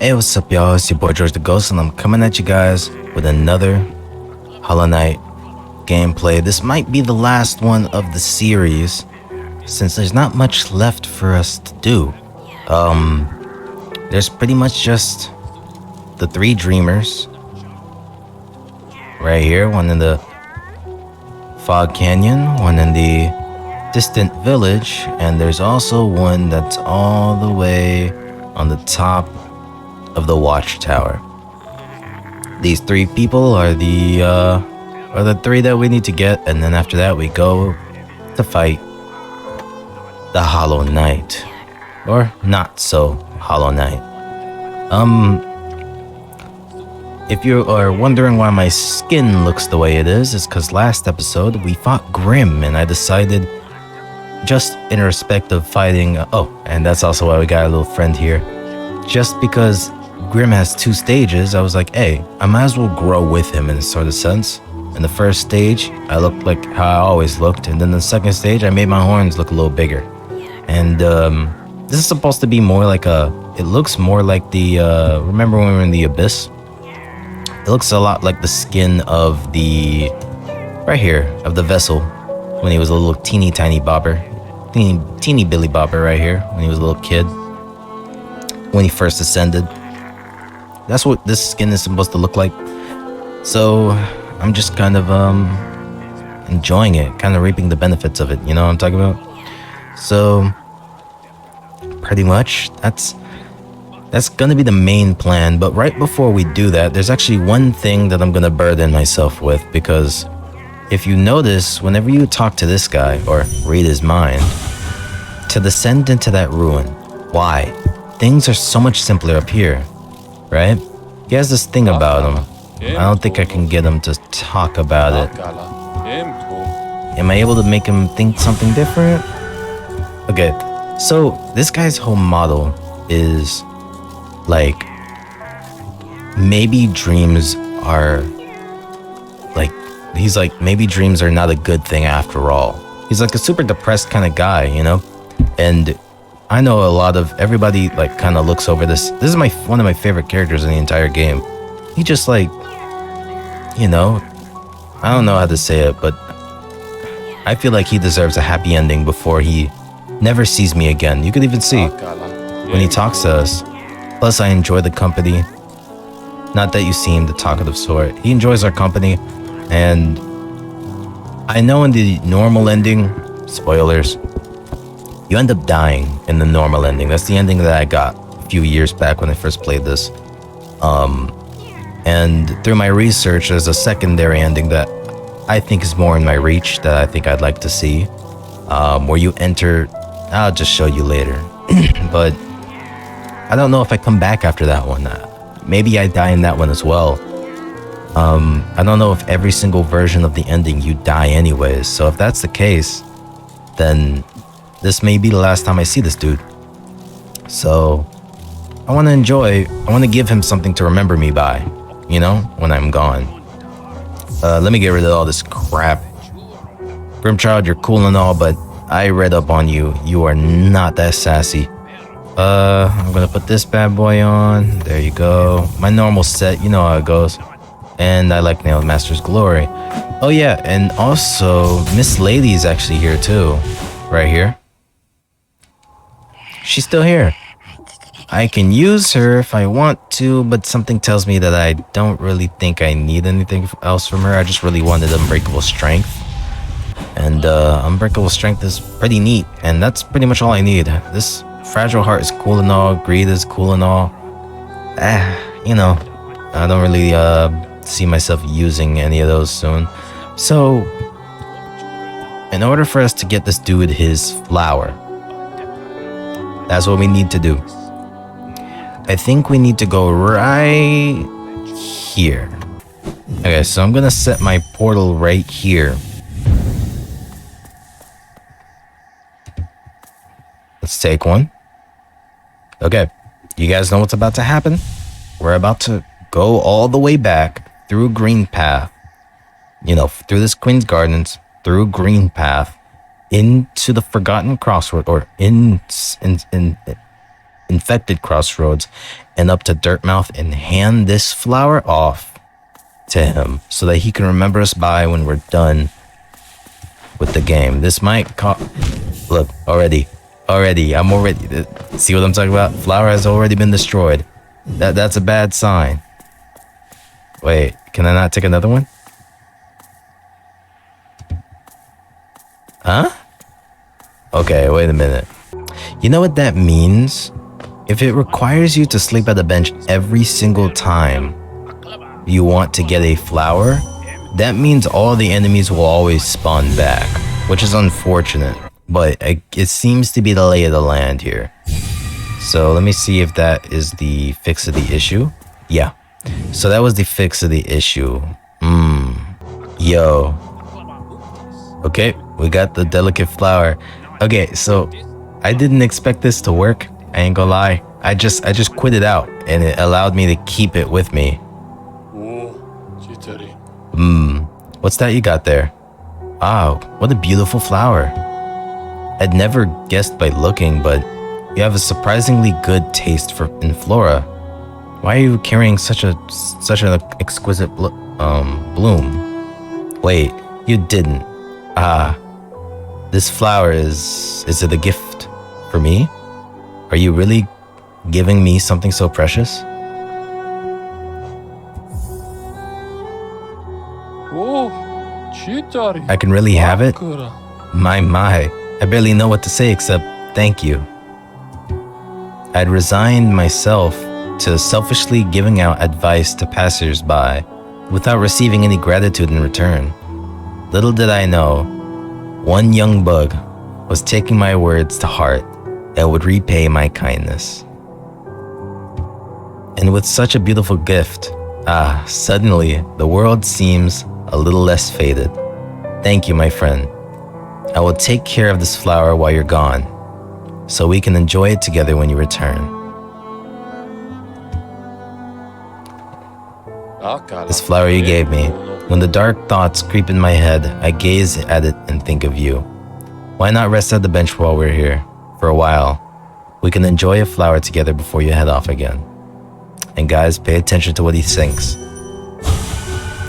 Hey, what's up, y'all? It's your boy George the Ghost, and I'm coming at you guys with another Hollow Knight gameplay. This might be the last one of the series, since there's not much left for us to do. There's pretty much just the three dreamers right here. One in the Fog Canyon, one in the distant village, and there's also one that's all the way on the top of the watchtower. These three people are the three that we need to get, and then after that we go to fight the Hollow Knight, or not so Hollow Knight. If you are wondering why my skin looks the way it is, it's because last episode we fought Grim, and I decided, just in respect of fighting, and that's also why we got a little friend here, just because Grim has two stages, I was like, hey, I might as well grow with him in a sort of sense. In the first stage, I looked like how I always looked, and then the second stage, I made my horns look a little bigger. And this is supposed to be more like it looks more like the, remember when we were in the Abyss? It looks a lot like the skin of right here, of the vessel, when he was a little teeny tiny bobber. Teeny Billy Bobber right here, when he was a little kid. When he first ascended. That's what this skin is supposed to look like. So I'm just kind of enjoying it, kind of reaping the benefits of it, you know what I'm talking about? So pretty much that's gonna be the main plan. But right before we do that, there's actually one thing that I'm gonna burden myself with, because if you notice, whenever you talk to this guy or read his mind, to descend into that ruin, why? Things are so much simpler up here, right? He has this thing about him. I don't think I can get him to talk about it. Am I able to make him think something different? Okay, so this guy's whole model is like, maybe dreams are he's like, maybe dreams are not a good thing after all. He's like a super depressed kind of guy, you know? And I know a lot of everybody like kind of looks over this. This is one of my favorite characters in the entire game. He just like, you know, I don't know how to say it, but I feel like he deserves a happy ending before he never sees me again. You could even see when he talks to us. Plus, I enjoy the company. Not that you seem the talkative sort. He enjoys our company. And I know in the normal ending, spoilers, you end up dying in the normal ending. That's the ending that I got a few years back when I first played this. And through my research, there's a secondary ending that I think is more in my reach, that I think I'd like to see. Where you enter, I'll just show you later. But I don't know if I come back after that one. Maybe I die in that one as well. I don't know if every single version of the ending you die anyways. So if that's the case, then this may be the last time I see this dude. So I want to give him something to remember me by, you know, when I'm gone. Let me get rid of all this crap. Grimchild, you're cool and all, but I read up on you. You are not that sassy. I'm gonna put this bad boy on. There you go. My normal set, you know how it goes. And I like Nailmaster's Glory. Oh yeah, and also Miss Lady's actually here too. Right here. She's still here. I can use her if I want to, but something tells me that I don't really think I need anything else from her. I just really wanted Unbreakable Strength. And Unbreakable Strength is pretty neat, and that's pretty much all I need. This Fragile Heart is cool and all, Greed is cool and all. You know, I don't really see myself using any of those soon. So, in order for us to get this dude his flower, that's what we need to do. I think we need to go right here. Okay, so I'm gonna set my portal right here. Let's take one. Okay, you guys know what's about to happen? We're about to go all the way back through Green Path, you know, through this Queen's Gardens, through Green Path, into the Forgotten Crossroad, or infected Crossroads and up to Dirtmouth and hand this flower off to him so that he can remember us by when we're done with the game. This might look, already, I'm already, see what I'm talking about? Flower has already been destroyed. That's a bad sign. Wait, can I not take another one? Huh? Okay, wait a minute. You know what that means? If it requires you to sleep at the bench every single time you want to get a flower, that means all the enemies will always spawn back, which is unfortunate, but it seems to be the lay of the land here. So let me see if that is the fix of the issue. Yeah, so that was the fix of the issue. Yo. Okay, we got the delicate flower. Okay, so I didn't expect this to work. I ain't gonna lie. I just quit it out and it allowed me to keep it with me. What's that you got there? Wow, what a beautiful flower. I'd never guessed by looking, but you have a surprisingly good taste in flora. Why are you carrying such an exquisite bloom? Wait, you didn't. This flower is it a gift for me? Are you really giving me something so precious? I can really have it? My, I barely know what to say except thank you. I'd resigned myself to selfishly giving out advice to passers-by without receiving any gratitude in return. Little did I know, one young bug was taking my words to heart and would repay my kindness. And with such a beautiful gift, suddenly the world seems a little less faded. Thank you, my friend. I will take care of this flower while you're gone, so we can enjoy it together when you return. This flower you gave me, when the dark thoughts creep in my head, I gaze at it and think of you. Why not rest at the bench while we're here? For a while, we can enjoy a flower together before you head off again. And guys, pay attention to what he sings.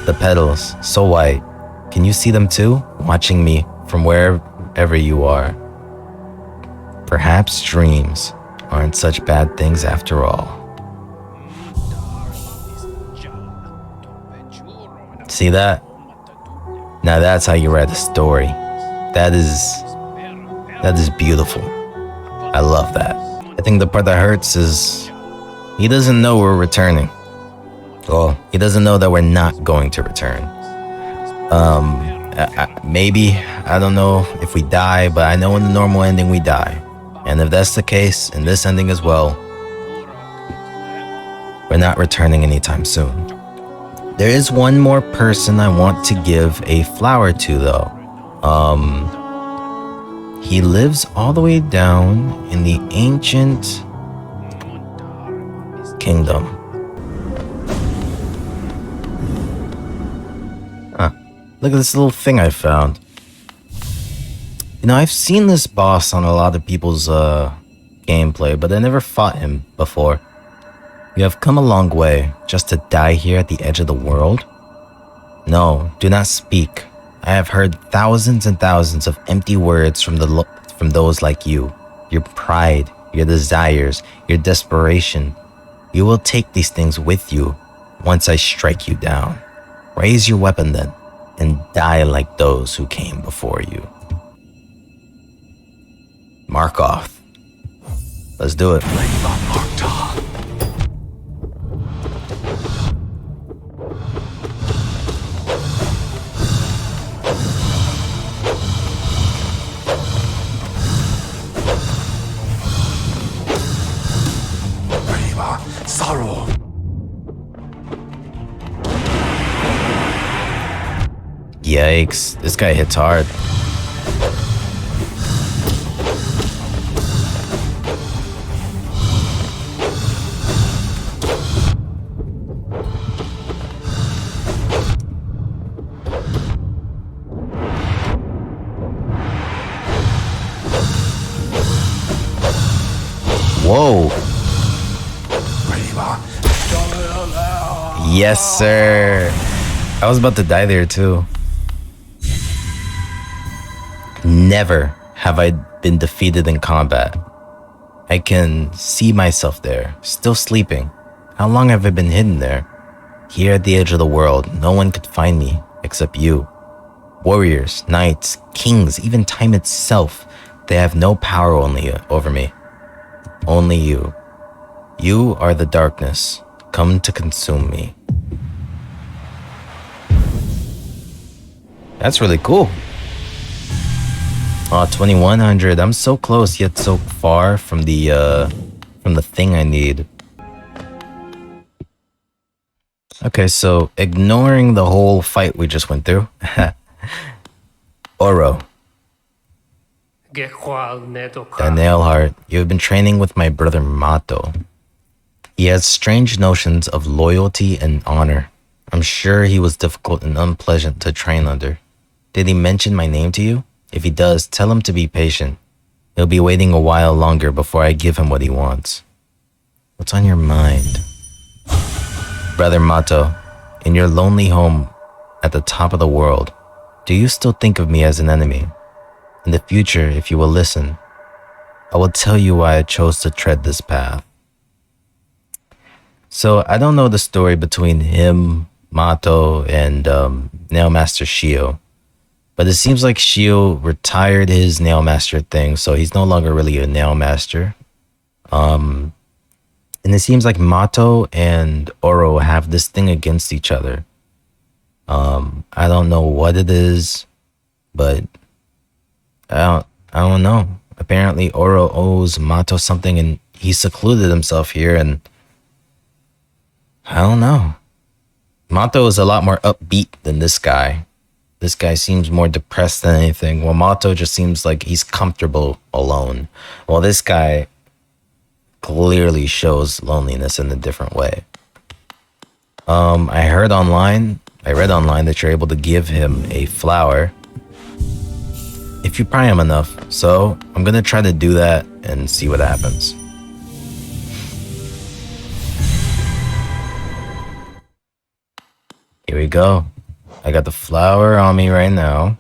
The petals, so white. Can you see them too? Watching me from wherever you are. Perhaps dreams aren't such bad things after all. See that? Now that's how you write a story. That is beautiful. I love that. I think the part that hurts is he doesn't know we're returning. Well, he doesn't know that we're not going to return. Maybe, I don't know if we die, but I know in the normal ending we die. And if that's the case, in this ending as well, we're not returning anytime soon. There is one more person I want to give a flower to though. He lives all the way down in the ancient kingdom. Look at this little thing I found. You know, I've seen this boss on a lot of people's gameplay, but I never fought him before. You have come a long way just to die here at the edge of the world? No, do not speak. I have heard thousands and thousands of empty words from those like you. Your pride, your desires, your desperation. You will take these things with you once I strike you down. Raise your weapon then, and die like those who came before you. Markoth. Let's do it. Yikes, this guy hits hard. Whoa. Yes, sir. I was about to die there too. Never have I been defeated in combat. I can see myself there, still sleeping. How long have I been hidden there? Here at the edge of the world, no one could find me except you. Warriors, knights, kings, even time itself, they have no power over me. Only you. You are the darkness, come to consume me. That's really cool. Oh, 2100. I'm so close yet so far from the thing I need. Okay, so ignoring the whole fight we just went through. Oro. The Nail Heart, you have been training with my brother Mato. He has strange notions of loyalty and honor. I'm sure he was difficult and unpleasant to train under. Did he mention my name to you? If he does, tell him to be patient. He'll be waiting a while longer before I give him what he wants. What's on your mind? Brother Mato, in your lonely home at the top of the world, do you still think of me as an enemy? In the future, if you will listen, I will tell you why I chose to tread this path. So I don't know the story between him, Mato, and Nailmaster Shio. But it seems like Shio retired his Nailmaster thing, so he's no longer really a Nailmaster. And it seems like Mato and Oro have this thing against each other. I don't know what it is, but I don't know. Apparently Oro owes Mato something and he secluded himself here, and I don't know. Mato is a lot more upbeat than this guy. This guy seems more depressed than anything, while Mato just seems like he's comfortable alone. While this guy clearly shows loneliness in a different way. I read online that you're able to give him a flower if you pry him enough. So I'm gonna try to do that and see what happens. Here we go. I got the flower on me right now.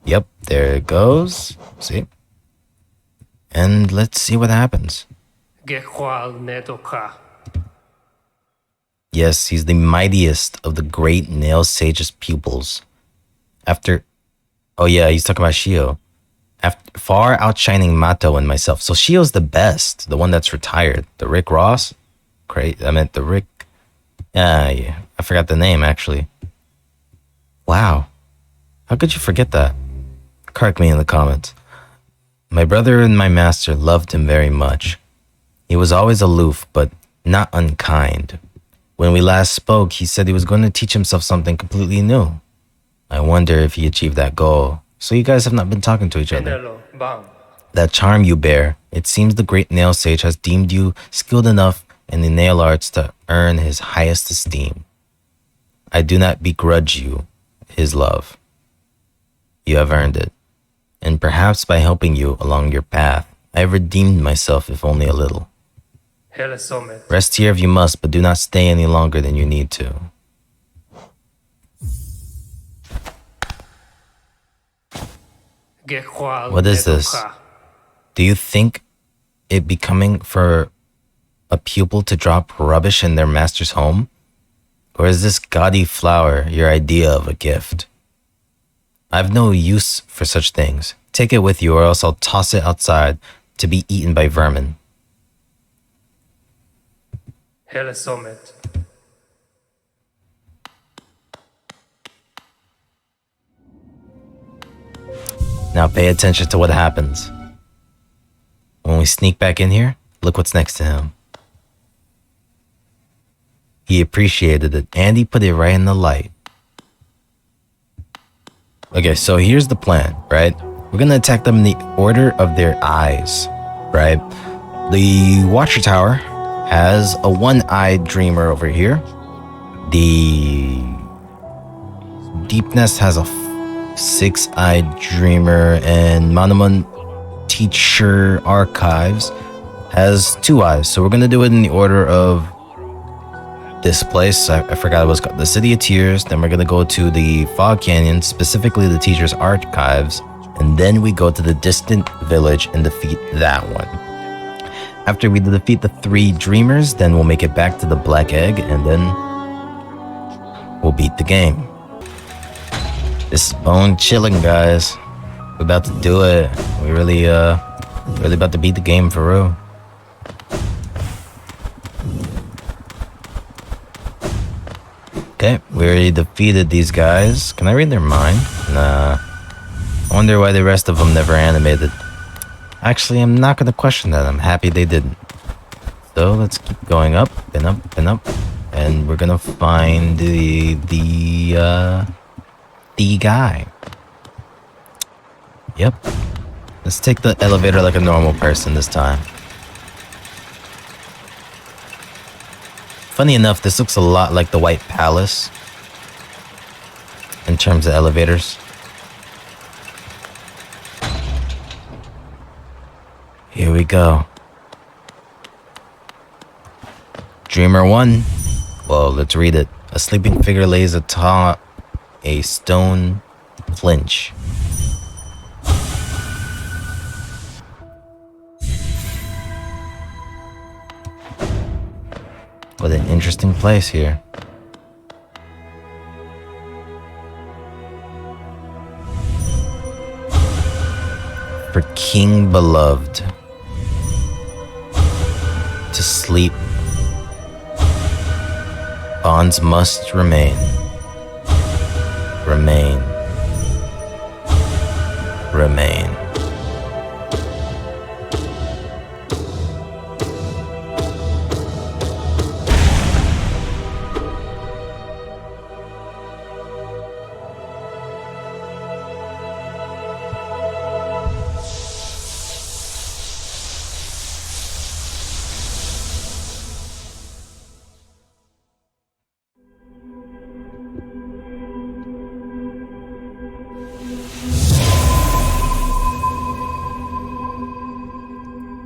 Yep, there it goes. See? And let's see what happens. Yes, he's the mightiest of the great Nail Sage's pupils. Oh yeah, he's talking about Shio. Far outshining Mato and myself. So Shio's the best, the one that's retired. The Rick Ross? The Rick... yeah, I forgot the name actually. Wow. How could you forget that? Correct me in the comments. My brother and my master loved him very much. He was always aloof, but not unkind. When we last spoke, he said he was going to teach himself something completely new. I wonder if he achieved that goal. So you guys have not been talking to each other. That charm you bear, it seems the great Nail Sage has deemed you skilled enough in the nail arts to earn his highest esteem. I do not begrudge you his love. You have earned it. And perhaps by helping you along your path, I have redeemed myself if only a little. Rest here if you must, but do not stay any longer than you need to. What is this? Do you think it becoming for a pupil to drop rubbish in their master's home? Or is this gaudy flower your idea of a gift? I've no use for such things. Take it with you or else I'll toss it outside to be eaten by vermin. Now pay attention to what happens. When we sneak back in here, look what's next to him. He appreciated it and he put it right in the light. Okay, so here's the plan, right? We're gonna attack them in the order of their eyes, right? The Watcher Tower has a one-eyed dreamer over here. The Deep Nest has a six-eyed dreamer, and Manamon Teacher Archives has 2 eyes. So we're gonna do it in the order of this place. I forgot it was called the City of Tears. Then we're gonna go to the Fog Canyon, specifically the teacher's archives, and then we go to the distant village and defeat that one. After we defeat the 3 dreamers, then we'll make it back to the Black Egg, and then we'll beat the game. This is bone chilling, guys. We're about to do it. We really about to beat the game for real. Okay, we already defeated these guys. Can I read their mind? Nah. I wonder why the rest of them never animated. Actually, I'm not gonna question that. I'm happy they didn't. So let's keep going up and up and up, and we're gonna find the guy. Yep. Let's take the elevator like a normal person this time. Funny enough, this looks a lot like the White Palace in terms of elevators. Here we go. Dreamer 1. Well, let's read it. A sleeping figure lays atop a stone clinch. What an interesting place here. For King Beloved to sleep, bonds must remain. Remain. Remain.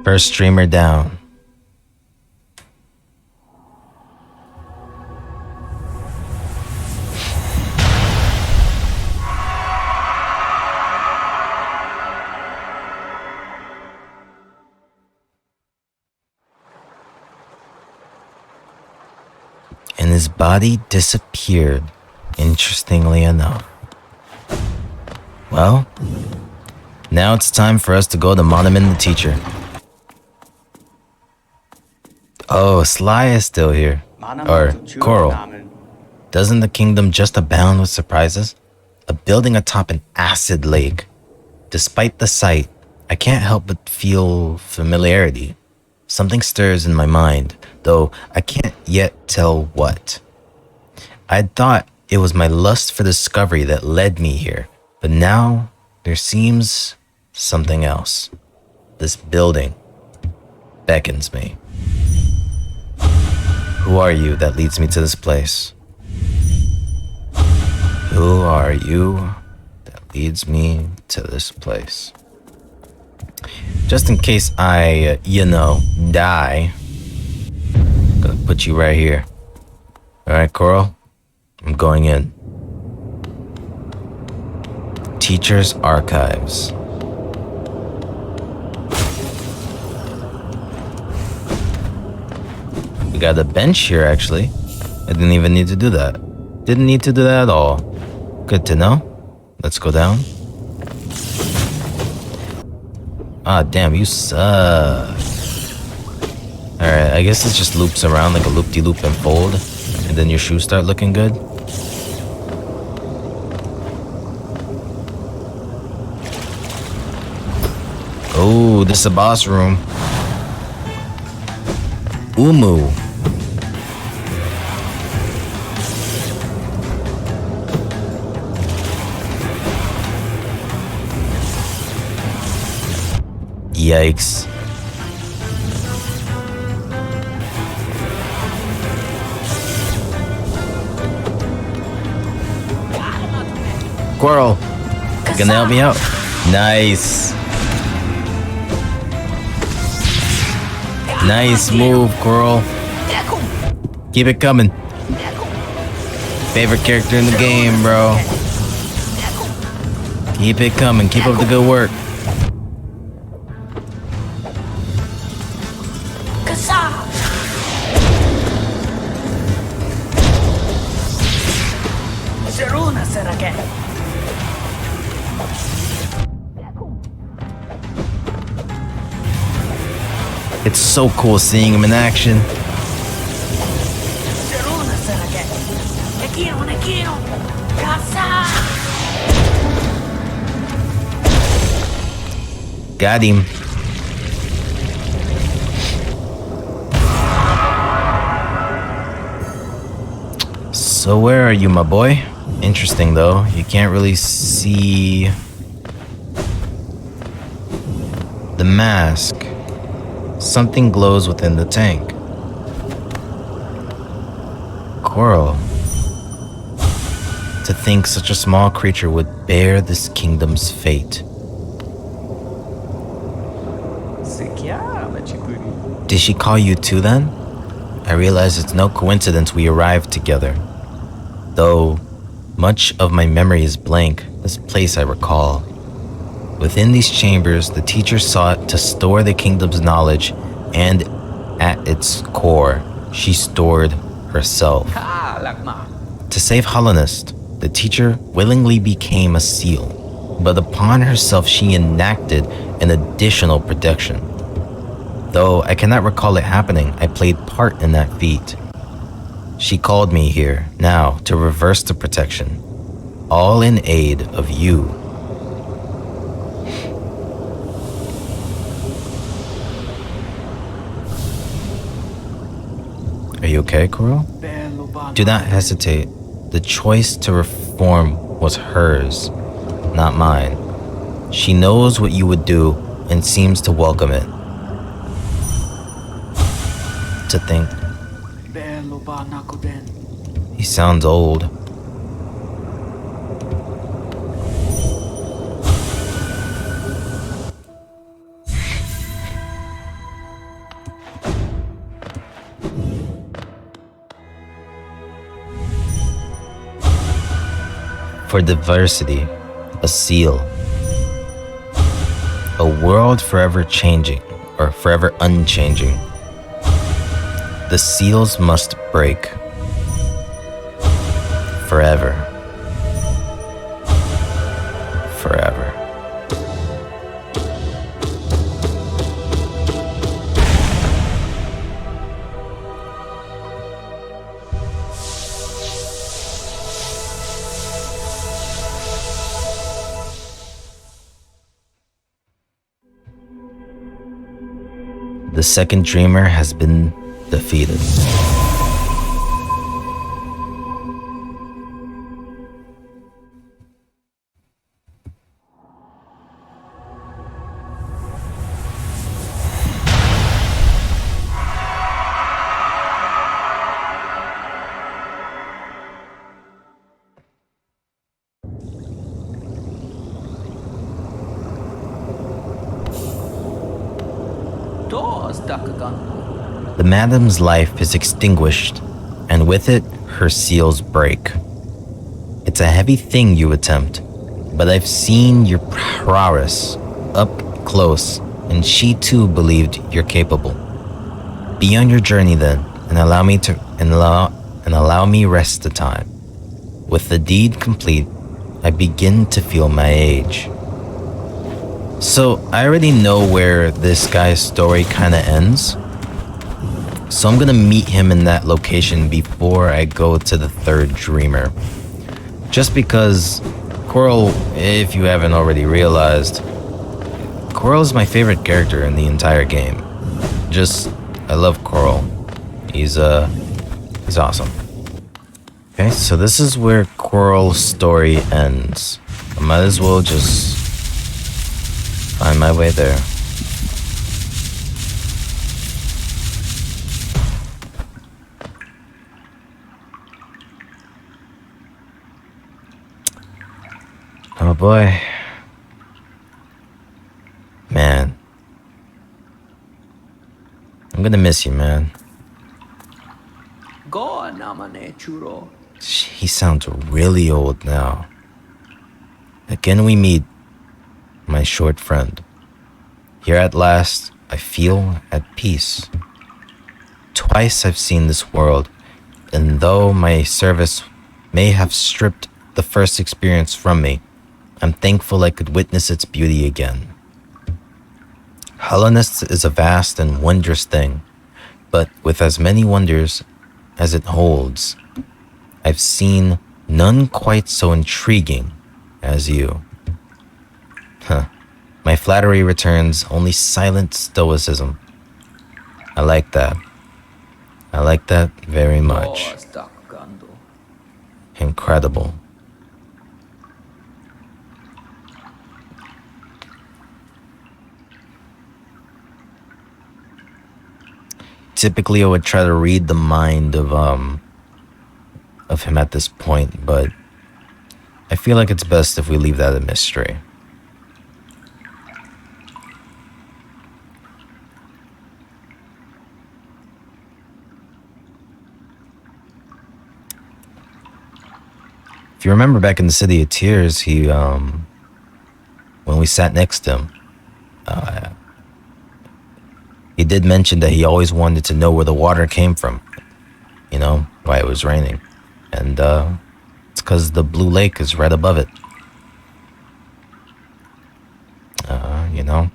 First streamer down. And his body disappeared, interestingly enough. Well, now it's time for us to go to Monument the Teacher. Oh, Sly is still here. Or Coral. Doesn't the kingdom just abound with surprises? A building atop an acid lake. Despite the sight, I can't help but feel familiarity. Something stirs in my mind, though I can't yet tell what. I'd thought it was my lust for discovery that led me here, but now there seems something else. This building beckons me. Who are you that leads me to this place? Who are you that leads me to this place? Just in case I, die, I'm gonna put you right here. Alright, Coral? I'm going in. Teacher's Archives. We got a bench here, actually. I didn't even need to do that. Didn't need to do that at all. Good to know. Let's go down. Ah, damn, you suck. Alright, I guess it just loops around like a loop-de-loop and fold. And then your shoes start looking good. Oh, this is a boss room. Umu. Yikes. Squirrel, you gonna help me out? Nice. Nice move, Coral. Keep it coming. Favorite character in the game, bro. Keep it coming. Keep up the good work. It's so cool seeing him in action. Got him. So where are you, my boy? Interesting though, you can't really see the mask. Something glows within the tank. Coral. To think such a small creature would bear this kingdom's fate. Did she call you too then? I realize it's no coincidence we arrived together. Though much of my memory is blank, this place I recall. Within these chambers, the teacher sought to store the kingdom's knowledge, and at its core, she stored herself. To save Hallownest, the teacher willingly became a seal, but upon herself she enacted an additional protection. Though I cannot recall it happening, I played part in that feat. She called me here now to reverse the protection, all in aid of you. Are you okay, Coral? Do not hesitate. The choice to reform was hers, not mine. She knows what you would do and seems to welcome it. To think. He sounds old. For diversity, a seal. A world forever changing, or forever unchanging. The seals must break. Forever. Forever. The second dreamer has been defeated. The madam's life is extinguished, and with it, her seals break. It's a heavy thing you attempt, but I've seen your prowess up close, and she too believed you're capable. Be on your journey then, and allow me rest the time. With the deed complete, I begin to feel my age. So I already know where this guy's story kind of ends. So I'm gonna meet him in that location before I go to the third dreamer. Just because Coral, if you haven't already realized, Coral is my favorite character in the entire game. I love Coral. He's awesome. Okay, so this is where Coral's story ends. I might as well just find my way there. Oh boy. Man. I'm gonna gonna miss you, man. Go namane churo. He sounds really old now. Again we meet, my short friend. Here at last, I feel at peace. Twice I've seen this world, and though my service may have stripped the first experience from me, I'm thankful I could witness its beauty again. Hallownest is a vast and wondrous thing, but with as many wonders as it holds, I've seen none quite so intriguing as you. Huh. My flattery returns only silent stoicism. I like that. I like that very much. Incredible. Typically I would try to read the mind of him at this point, but I feel like it's best if we leave that a mystery. If you remember back in the City of Tears, he when we sat next to him, he did mention that he always wanted to know where the water came from, you know, why it was raining. And it's because the Blue Lake is right above it. You know,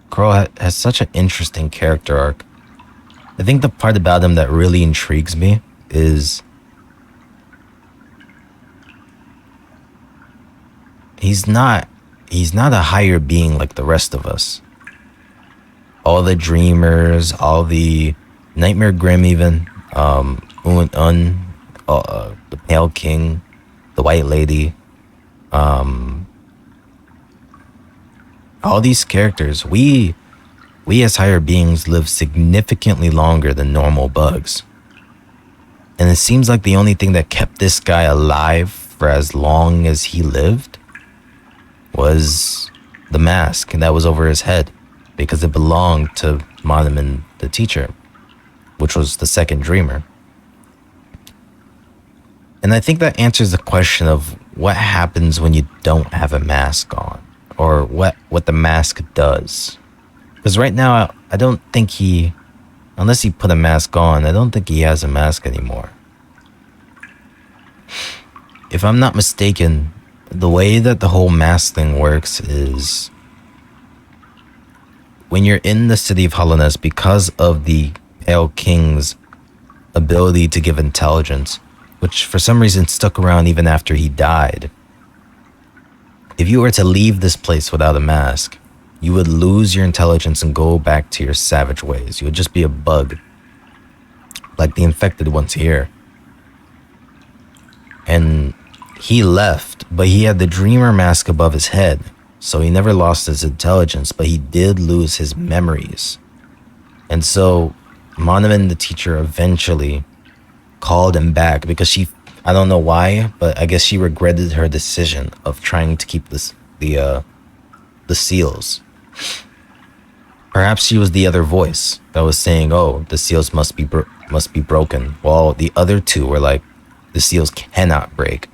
Crow has such an interesting character arc. I think the part about him that really intrigues me is he's not a higher being like the rest of us. All the dreamers, all the Nightmare Grim, even Un, the Pale King, the White Lady, all these characters, we as higher beings live significantly longer than normal bugs. And it seems like the only thing that kept this guy alive for as long as he lived was the mask that was over his head, because it belonged to Monoman the teacher, which was the second dreamer. And I think that answers the question of what happens when you don't have a mask on, or what the mask does. Because right now, I don't think unless he put a mask on, I don't think he has a mask anymore. If I'm not mistaken, the way that the whole mask thing works is when you're in the city of Hallownest, because of the Pale King's ability to give intelligence, which for some reason stuck around even after he died. If you were to leave this place without a mask, you would lose your intelligence and go back to your savage ways. You would just be a bug, like the infected ones here. And he left, but he had the dreamer mask above his head, so he never lost his intelligence, but he did lose his memories. And so Monoman the teacher eventually called him back because I don't know why, but I guess she regretted her decision of trying to keep the seals. Perhaps she was the other voice that was saying, "Oh, the seals must be broken," while the other two were like, "The seals cannot break."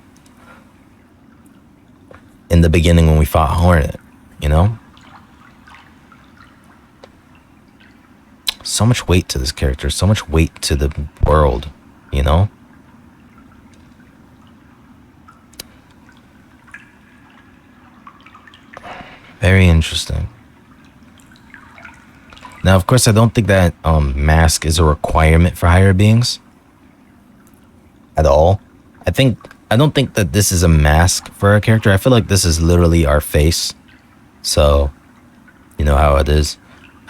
In the beginning when we fought Hornet, you know? So much weight to this character, so much weight to the world, you know? Very interesting. Now, of course, I don't think that mask is a requirement for higher beings at all. I don't think that this is a mask for our character. I feel like this is literally our face. So, you know how it is.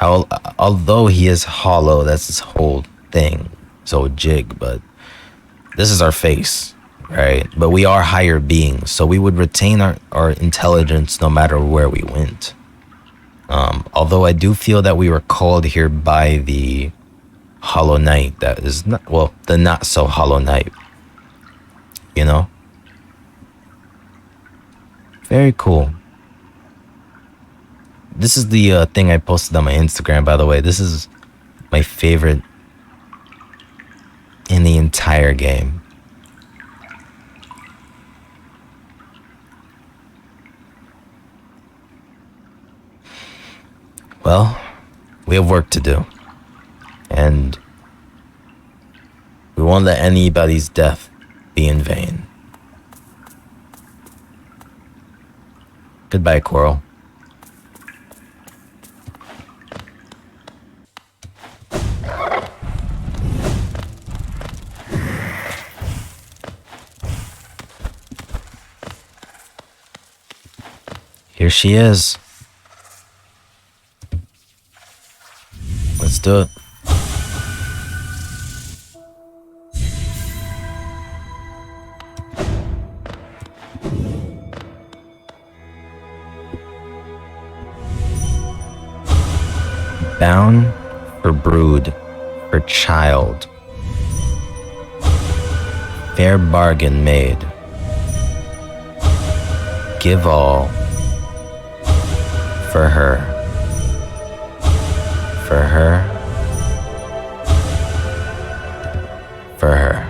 Although he is hollow, that's his whole thing. So jig, but this is our face, right? But we are higher beings, so we would retain our intelligence no matter where we went. Although I do feel that we were called here by the Hollow Knight that is not, well, the not so Hollow Knight. You know? Very cool. This is the thing I posted on my Instagram, by the way. This is my favorite in the entire game. Well, we have work to do. And we won't let anybody's death be in vain. Goodbye, Coral. Here she is. Let's do it. Bound for brood, for child. Fair bargain made. Give all for her. For her. For her.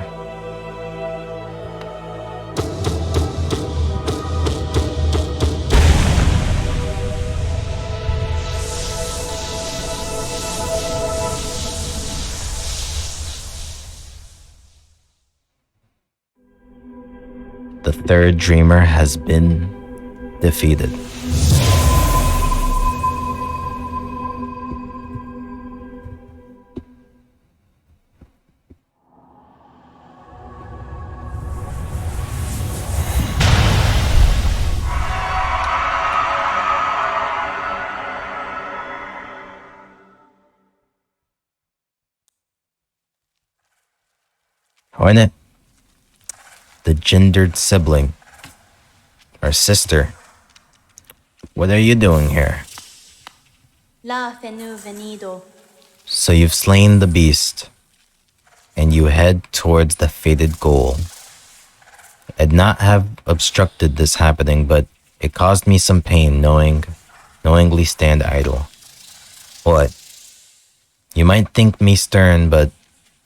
The third dreamer has been defeated. Hornet, the gendered sibling, or sister, what are you doing here? La fenu venido. So you've slain the beast, and you head towards the fated goal. I'd not have obstructed this happening, but it caused me some pain knowingly stand idle. What? You might think me stern, but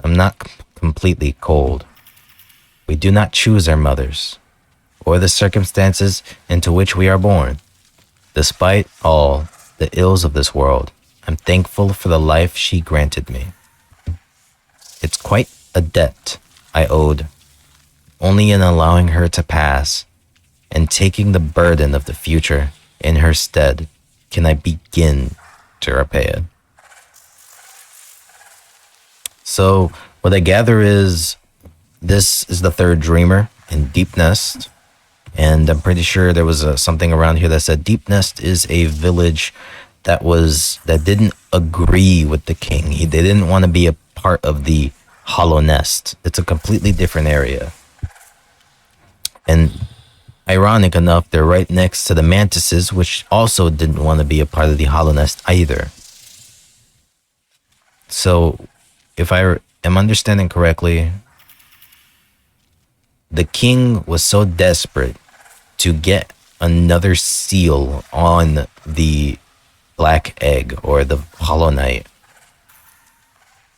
I'm not completely cold. We do not choose our mothers, or the circumstances into which we are born. Despite all the ills of this world, I'm thankful for the life she granted me. It's quite a debt I owed. Only in allowing her to pass and taking the burden of the future in her stead can I begin to repay it. So, what I gather is this is the third dreamer in Deep Nest, and I'm pretty sure there was something around here that said Deep Nest is a village that didn't agree with the king. They didn't want to be a part of the Hollow Nest. It's a completely different area. And ironic enough, they're right next to the Mantises, which also didn't want to be a part of the Hollow Nest either. So, if I am understanding correctly, the king was so desperate to get another seal on the Black Egg or the Hollow Knight.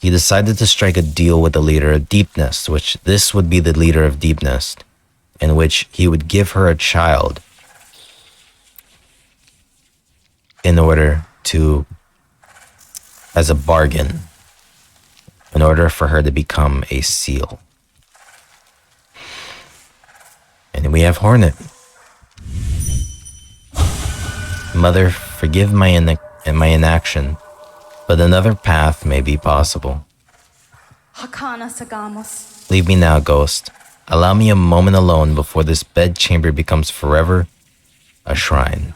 He decided to strike a deal with the leader of Deep Nest, which this would be the leader of Deep Nest, in which he would give her a child in order to, as a bargain, in order for her to become a seal. And we have Hornet. Mother, forgive my inaction, but another path may be possible. Hakana sagamos. Leave me now, ghost. Allow me a moment alone before this bedchamber becomes forever a shrine.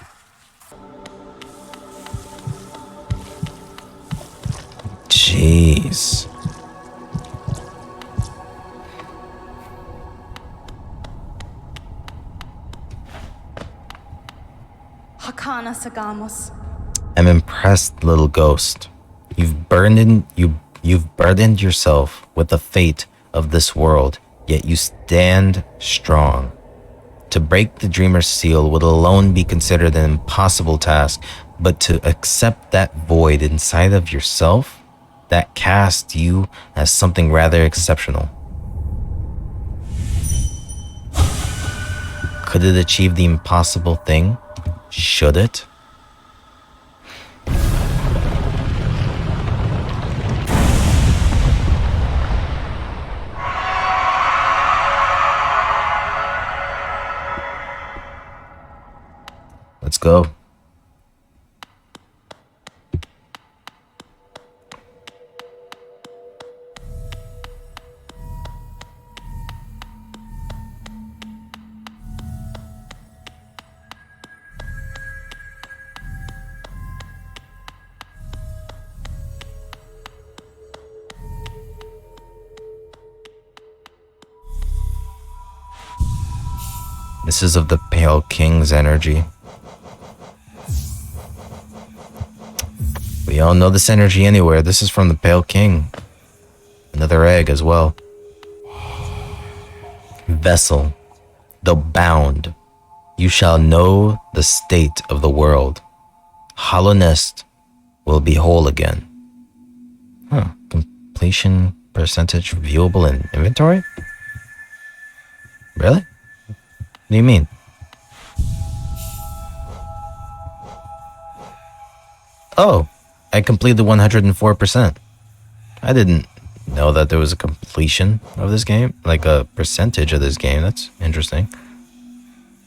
Jeez. Hakana sagamos. I'm impressed, little ghost. You've burdened yourself with the fate of this world, yet you stand strong. To break the dreamer's seal would alone be considered an impossible task, but to accept that void inside of yourself, that cast you as something rather exceptional. Could it achieve the impossible thing? Should it? Let's go. This is of the Pale King's energy. We all know this energy anywhere. This is from the Pale King. Another egg as well. Vessel, though bound, you shall know the state of the world. Hollow nest will be whole again. Huh. Completion percentage viewable in inventory? Really? What do you mean? Oh, I completed 104%. I didn't know that there was a completion of this game, like a percentage of this game. That's interesting.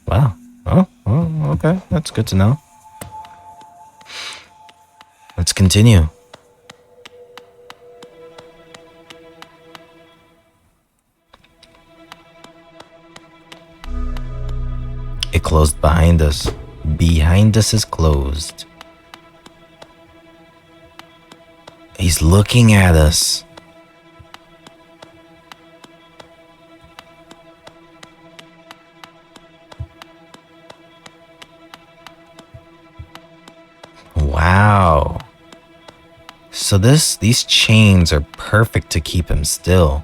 Wow. Oh, okay. That's good to know. Let's continue. It closed behind us. Behind us is closed. He's looking at us. Wow. So these chains are perfect to keep him still.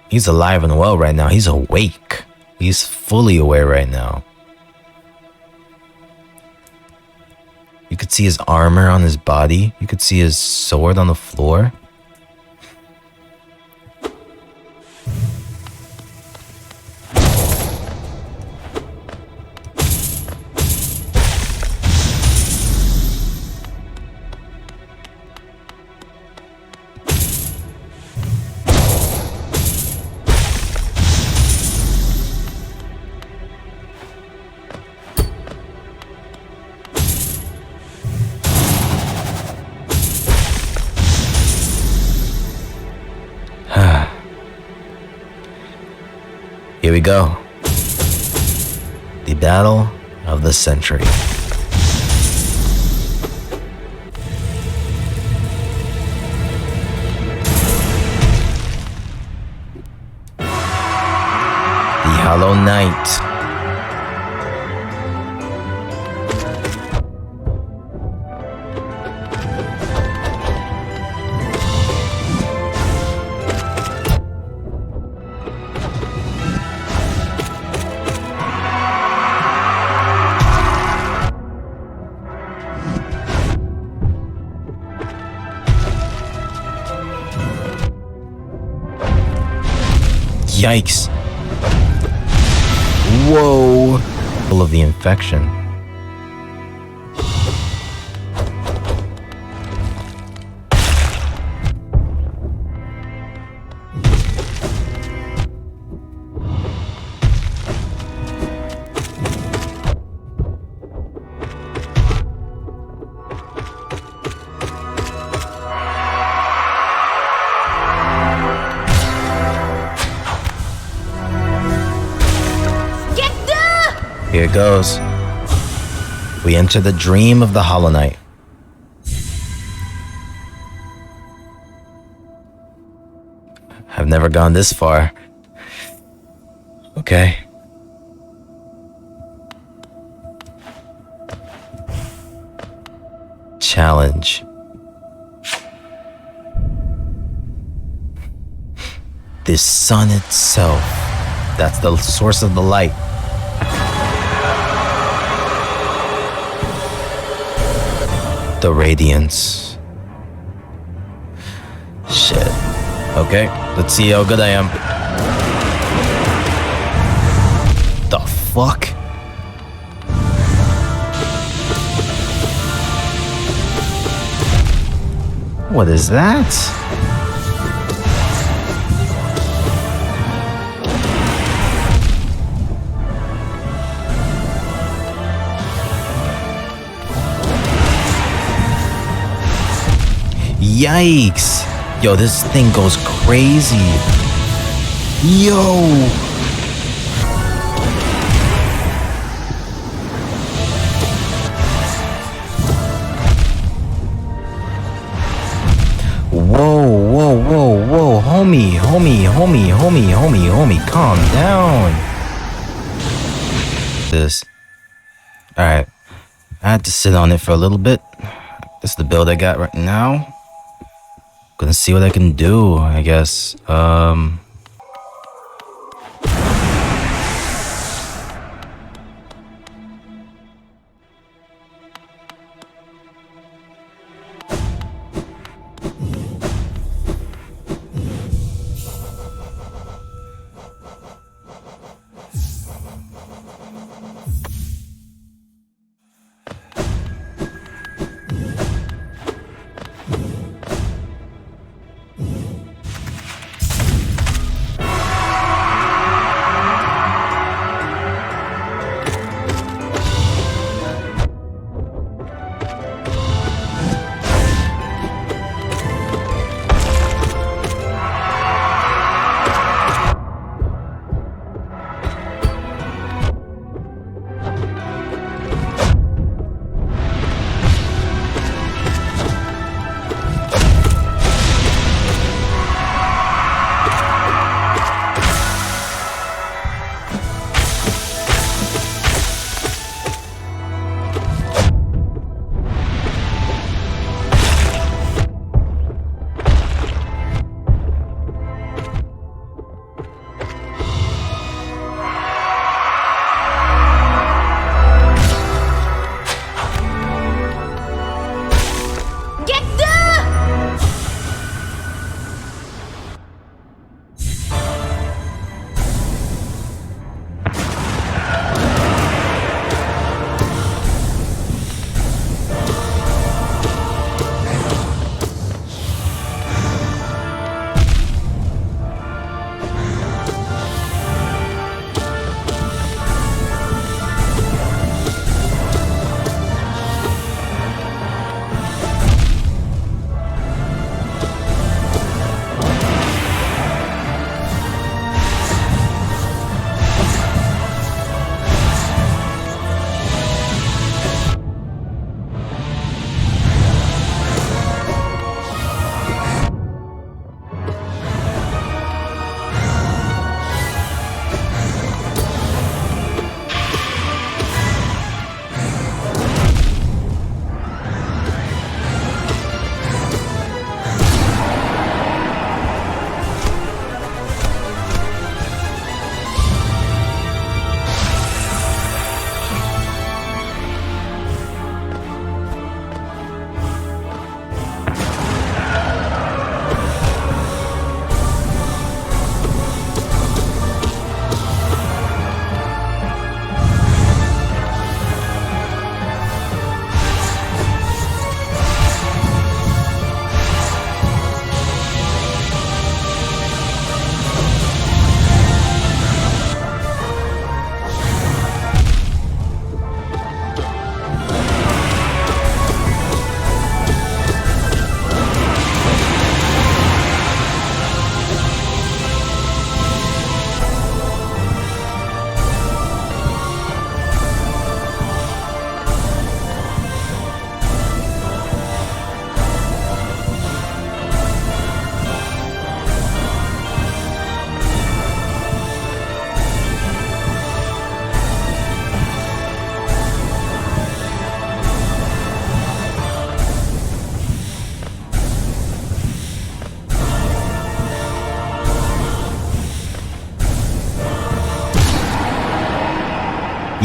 He's alive and well right now. He's awake. He's fully aware right now. You could see his armor on his body. You could see his sword on the floor. Here we go. The battle of the century. The Hollow Knight. Yikes. Whoa. Full of the infection. Here it goes. We enter the dream of the Hollow Knight. I've never gone this far. Okay. Challenge. This sun itself. That's the source of the light. The radiance. Okay, let's see how good I am. The fuck? What is that? Yikes! Yo, this thing goes crazy. Yo! Whoa, homie, calm down. This. Alright. I had to sit on it for a little bit. This is the build I got right now. Gonna see what I can do, I guess.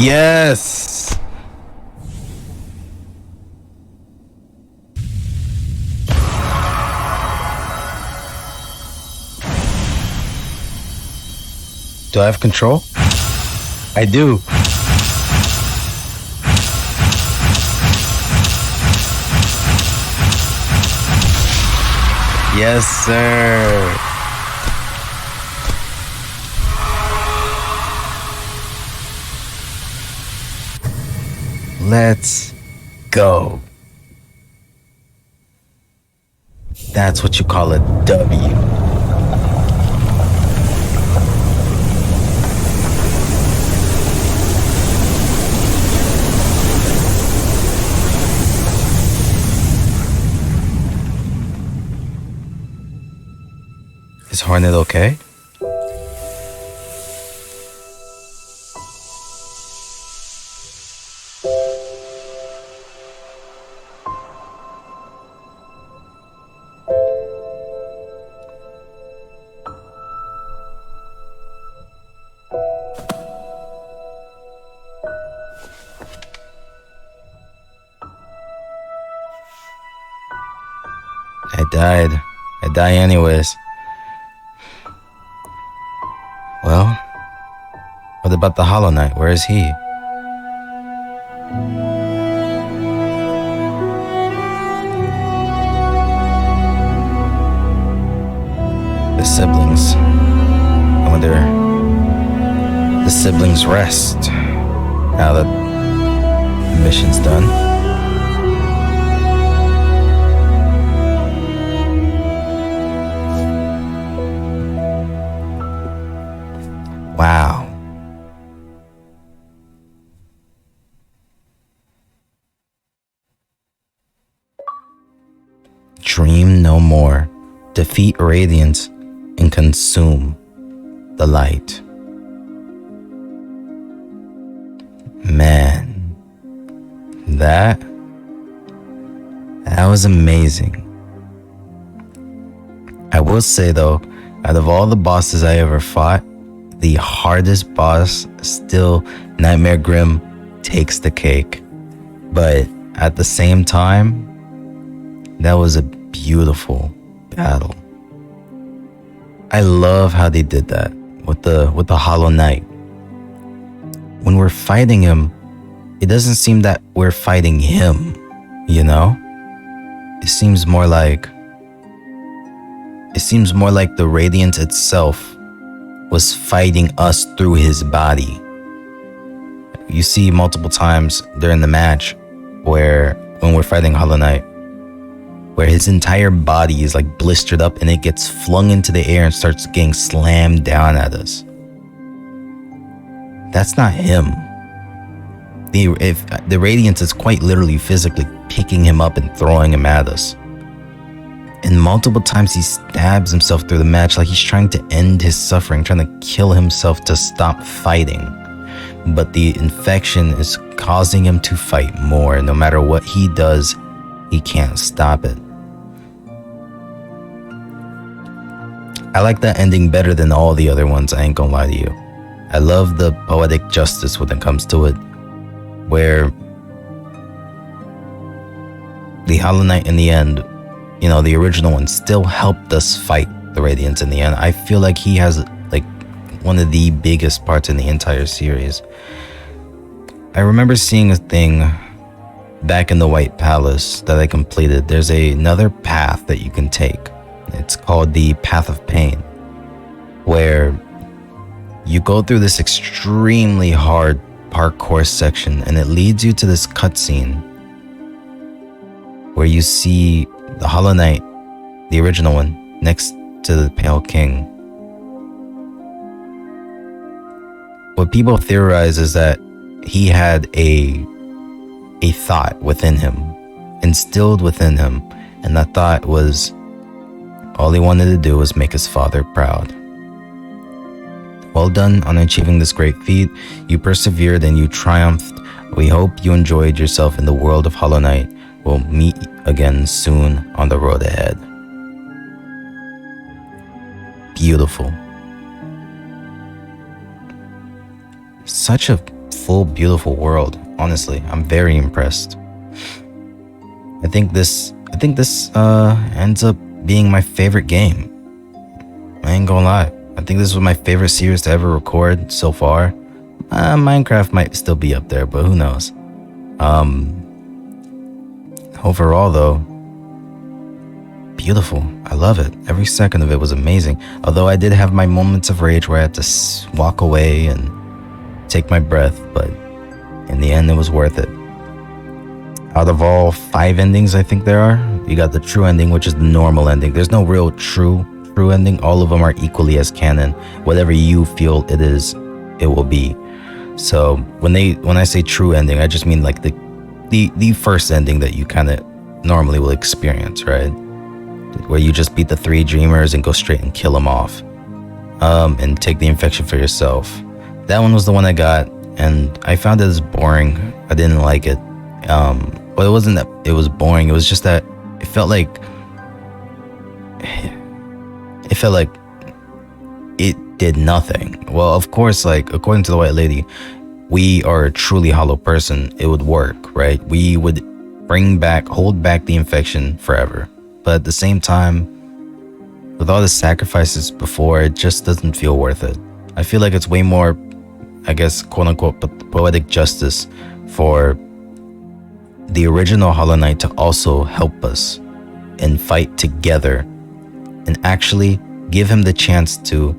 Yes! Do I have control? I do. Yes, sir. Let's go. That's what you call a W. Is Hornet okay? I died. I die anyways. Well, what about the Hollow Knight? Where is he? The siblings. I wonder. The siblings rest now that the mission's done. Wow. Dream no more. Defeat Radiance and consume the light. Man, that was amazing. I will say though, out of all the bosses I ever fought, the hardest boss, still Nightmare Grim takes the cake. But at the same time, that was a beautiful battle. I love how they did that with the Hollow Knight. When we're fighting him, it doesn't seem that we're fighting him, you know? It seems more like the Radiance itself was fighting us through his body. You see multiple times during the match when we're fighting Hollow Knight, where his entire body is like blistered up and it gets flung into the air and starts getting slammed down at us. That's not him. The Radiance is quite literally physically picking him up and throwing him at us. And multiple times he stabs himself through the match like he's trying to end his suffering, trying to kill himself to stop fighting. But the infection is causing him to fight more. No matter what he does, he can't stop it. I like that ending better than all the other ones, I ain't gonna lie to you. I love the poetic justice when it comes to it, where the Hollow Knight in the end, you know, the original one still helped us fight the Radiance in the end. I feel like he has like one of the biggest parts in the entire series. I remember seeing a thing back in the White Palace that I completed. There's another path that you can take. It's called the Path of Pain, where you go through this extremely hard parkour section and it leads you to this cutscene where you see the Hollow Knight, the original one, next to the Pale King. What people theorize is that he had a thought within him, instilled within him, and that thought was all he wanted to do was make his father proud. Well done on achieving this great feat. You persevered and you triumphed. We hope you enjoyed yourself in the world of Hollow Knight. We'll meet again soon on the road ahead. Beautiful. Such a full, beautiful world. Honestly, I'm very impressed. I think this ends up being my favorite game. I ain't gonna lie. I think this was my favorite series to ever record so far. Minecraft might still be up there, but who knows. Overall though, beautiful. I love it. Every second of it was amazing. Although I did have my moments of rage where I had to walk away and take my breath, but in the end it was worth it. Out of all 5 endings I think there are, you got the true ending, which is the normal ending. There's no real true ending. All of them are equally as canon. Whatever you feel it is, it will be. So when I say true ending, I just mean like the first ending that you kind of normally will experience, right? Where you just beat the 3 dreamers and go straight and kill them off, and take the infection for yourself. That one was the one I got, and I found it as boring. I didn't like it. But it wasn't that it was boring. It was just that it felt like it did nothing. Well, of course, like according to the White Lady, we are a truly hollow person. It would work, right? We would hold back the infection forever. But at the same time, with all the sacrifices before, it just doesn't feel worth it. I feel like it's way more, I guess, quote unquote, poetic justice for the original Hollow Knight to also help us and fight together and actually give him the chance to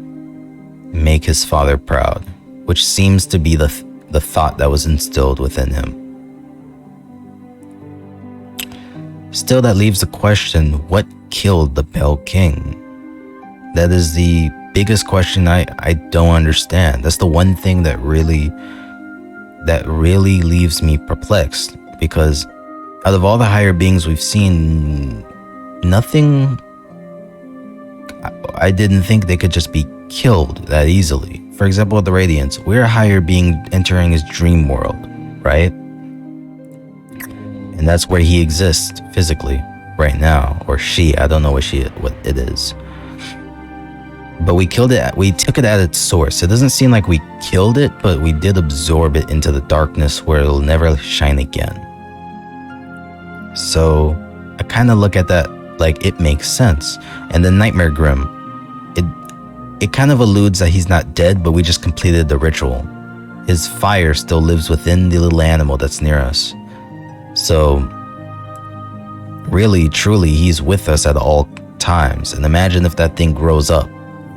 make his father proud, which seems to be the thought that was instilled within him. Still, that leaves the question, what killed the Pale King? That is the biggest question I don't understand. That's the one thing that really leaves me perplexed, because out of all the higher beings we've seen, nothing, I didn't think they could just be killed that easily. For example, with the Radiants, we're a higher being entering his dream world, right? And that's where he exists physically right now, or she, I don't know what it is. But we killed it, we took it at its source. It doesn't seem like we killed it, but we did absorb it into the darkness where it'll never shine again. So I kind of look at that like it makes sense. And the Nightmare Grim, it kind of alludes that he's not dead, but we just completed the ritual. His fire still lives within the little animal that's near us. So really, truly, he's with us at all times. And imagine if that thing grows up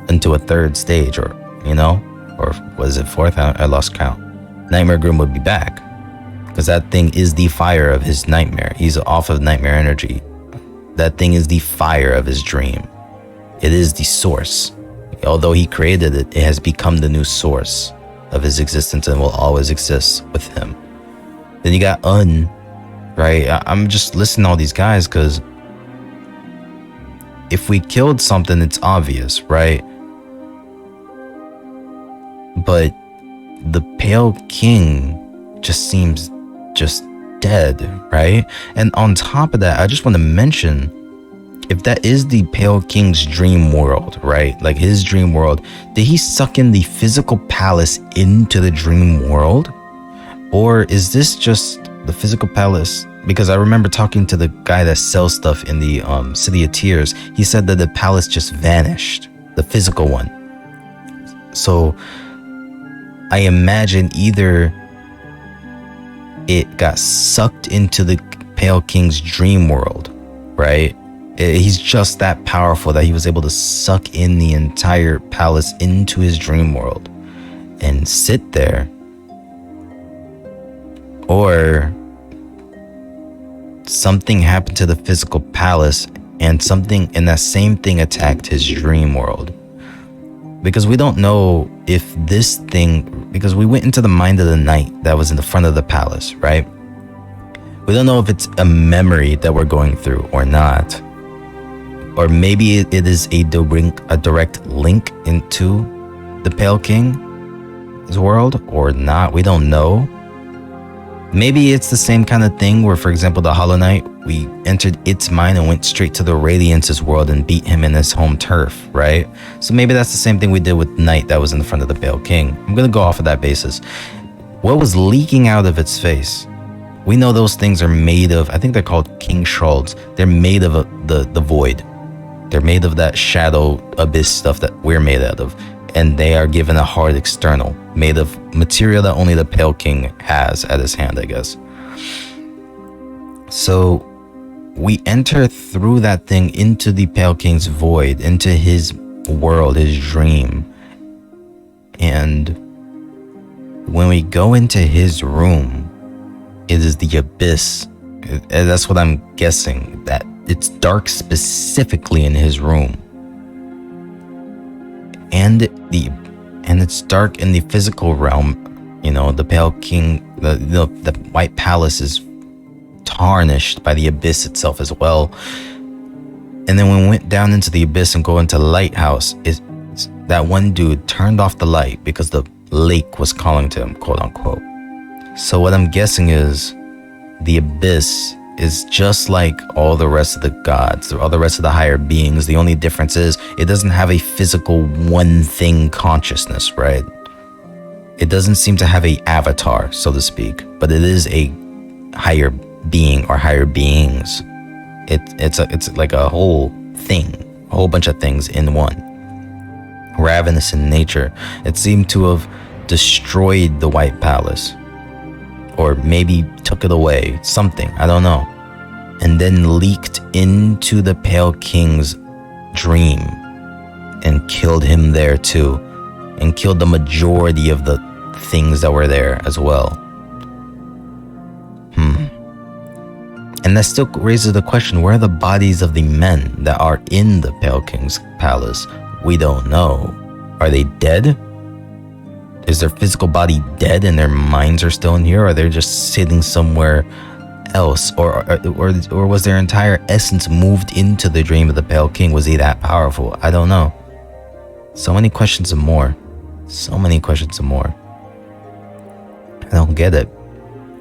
into a 3rd stage, or, or was it 4th? I lost count. Nightmare Grim would be back, because that thing is the fire of his nightmare. He's off of nightmare energy. That thing is the fire of his dream. It is the source. Although he created it, it has become the new source of his existence and will always exist with him. Then you got right? I'm just listening to all these guys because if we killed something, it's obvious, right? But the Pale King just seems just dead, right? And on top of that, I just want to mention, if that is the Pale King's dream world, right? Like his dream world, did he suck in the physical palace into the dream world? Or is this just the physical palace? Because I remember talking to the guy that sells stuff in the City of Tears. He said that the palace just vanished, the physical one. So I imagine either it got sucked into the Pale King's dream world, right? He's just that powerful that he was able to suck in the entire palace into his dream world and sit there. Or something happened to the physical palace and that same thing attacked his dream world. Because we don't know if this thing, because we went into the mind of the knight that was in the front of the palace, right? We don't know if it's a memory that we're going through or not. Or maybe it is a direct link into the Pale King's world or not. We don't know. Maybe it's the same kind of thing where, for example, the Hollow Knight, we entered its mind and went straight to the Radiance's world and beat him in his home turf, right? So maybe that's the same thing we did with Knight that was in the front of the Pale King. I'm going to go off of that basis. What was leaking out of its face? We know those things are made of, I think they're called King Shards. They're made of the void. They're made of that shadow abyss stuff that we're made out of. And they are given a hard external, made of material that only the Pale King has at his hand, I guess. So we enter through that thing into the Pale King's void, into his world, his dream. And when we go into his room, it is the abyss. And that's what I'm guessing, that it's dark specifically in his room. And it's dark in the physical realm. You know, the Pale King, the White Palace is tarnished by the abyss itself as well. And then when we went down into the abyss and go into the lighthouse, that one dude turned off the light because the lake was calling to him, quote unquote. So what I'm guessing is the abyss is just like all the rest of the gods, all the rest of the higher beings. The only difference is it doesn't have a physical one thing consciousness, right? It doesn't seem to have a avatar, so to speak, but it is a higher being or higher beings. It's like a whole thing, a whole bunch of things in one. Ravenous in nature. It seemed to have destroyed the White Palace, or maybe took it away, something, I don't know, and then leaked into the Pale King's dream and killed him there too, and killed the majority of the things that were there as well. And that still raises the question, where are the bodies of the men that are in the Pale King's palace? We don't know. Are they dead? Is their physical body dead and their minds are still in here? Or are they just sitting somewhere else? Or was their entire essence moved into the dream of the Pale King? Was he that powerful? I don't know. So many questions and more. So many questions and more. I don't get it.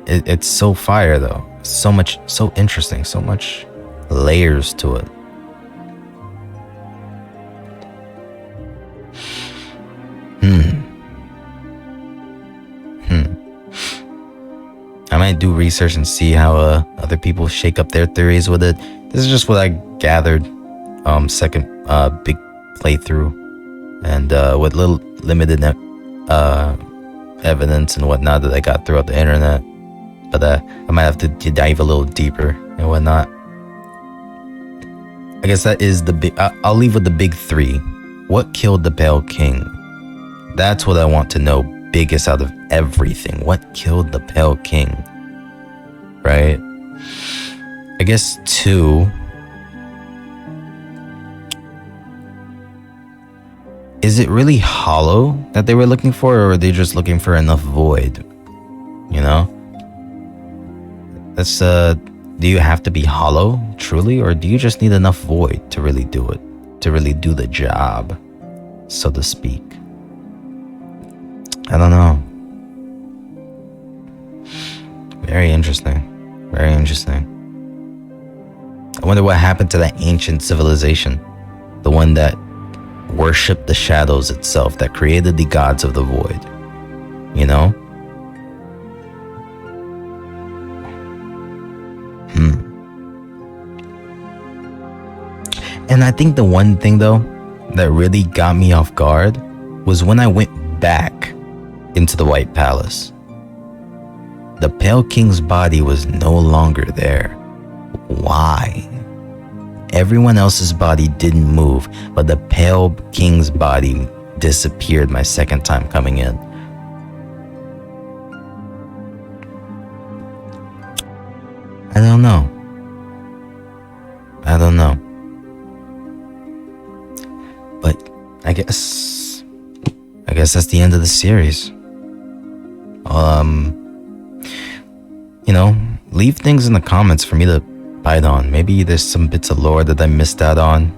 It's so fire though. So much, so interesting. So much layers to it. I might do research and see how other people shake up their theories with it. This is just what I gathered second big playthrough, and with little limited evidence and whatnot that I got throughout the internet. But I might have to dive a little deeper and whatnot. I guess that is the big... I'll leave with the big three. What killed the Pale King? That's what I want to know, biggest out of everything. What killed the Pale King? Right? I guess 2. Is it really hollow that they were looking for, or are they just looking for enough void? You know? That's do you have to be hollow truly, or do you just need enough void to really do it, to really do the job, so to speak? I don't know. Very interesting. Very interesting. I wonder what happened to that ancient civilization, the one that worshipped the shadows itself, that created the gods of the void. You know? And I think the one thing though that really got me off guard was when I went back into the White Palace. The Pale King's body was no longer there. Why? Everyone else's body didn't move, but the Pale King's body disappeared my second time coming in. I don't know. But I guess that's the end of the series. Leave things in the comments for me to bite on. Maybe there's some bits of lore that I missed out on.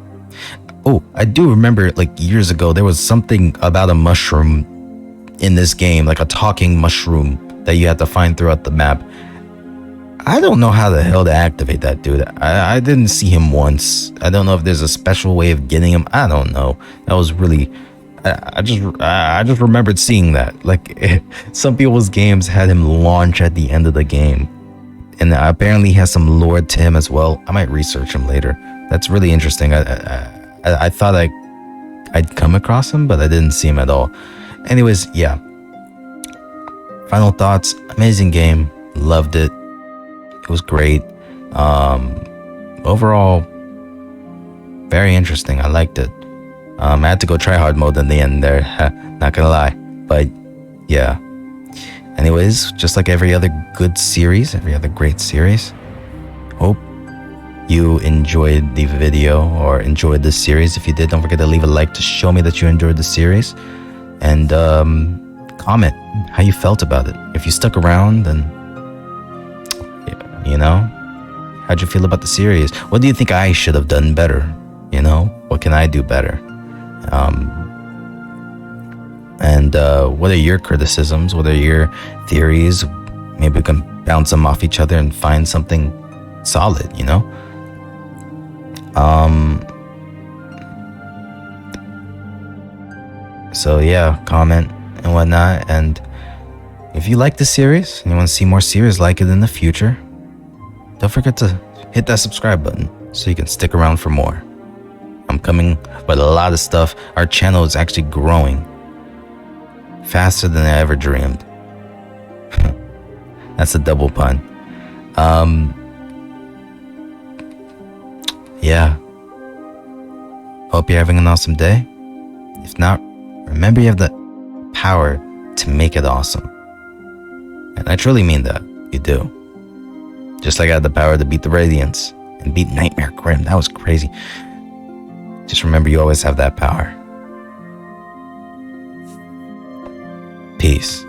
Oh, I do remember like years ago there was something about a mushroom in this game, like a talking mushroom that you had to find throughout the map. I don't know how the hell to activate that dude. I didn't see him once. I don't know if there's a special way of getting him. I don't know. That was really... I just remembered seeing that. Like, some people's games had him launch at the end of the game. And apparently he has some lore to him as well. I might research him later. That's really interesting. I I thought I'd come across him, but I didn't see him at all. Anyways, yeah. Final thoughts. Amazing game. Loved it. It was great. Overall, very interesting. I liked it. I had to go try hard mode in the end there. Not gonna lie. But yeah. Anyways, just like every other good series, every other great series, hope you enjoyed the video or enjoyed this series. If you did, don't forget to leave a like to show me that you enjoyed the series. And comment how you felt about it. If you stuck around, then, you know, how'd you feel about the series? What do you think I should have done better? You know, what can I do better? And what are your criticisms? What are your theories? Maybe we can bounce them off each other and find something solid, you know? So yeah, comment and whatnot. And if you like the series and you want to see more series like it in the future, don't forget to hit that subscribe button so you can stick around for more. I'm coming with a lot of stuff. Our channel is actually growing faster than I ever dreamed. That's a double pun. Yeah. Hope you're having an awesome day. If not, remember you have the power to make it awesome. And I truly mean that. You do. Just like I had the power to beat the Radiants and beat Nightmare Grim. That was crazy. Just remember you always have that power. Peace.